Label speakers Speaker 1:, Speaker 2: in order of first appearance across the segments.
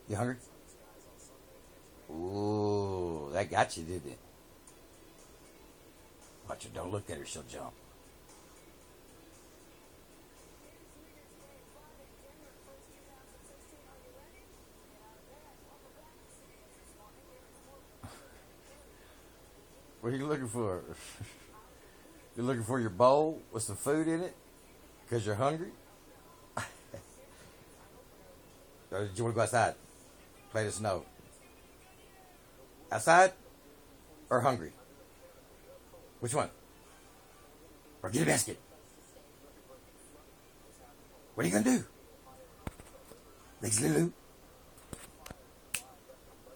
Speaker 1: You hungry? Ooh, that got you, didn't it? Watch her, don't look at her, she'll jump. What are you looking for? You're looking for your bowl with some food in it? Because you're hungry? Or did you want to go outside? Play the snow? Outside or hungry? Which one? Or get a basket? What are you going to do? Lexi Lulu?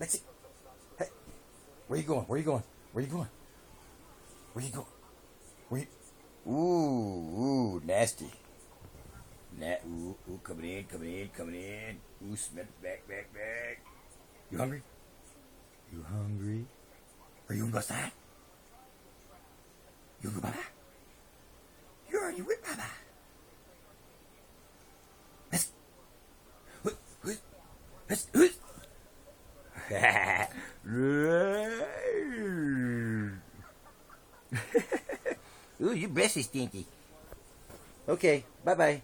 Speaker 1: Lexi? Hey, where you going? Where you going? Where you going? Where you going? Where you... Ooh, nasty. Ooh, coming in. Ooh, smell back. You hungry? You hungry? Are you gonna go outside? You gonna go bye-bye? You're already with bye-bye. Let's... Ooh, your breath is stinky. Okay, bye-bye.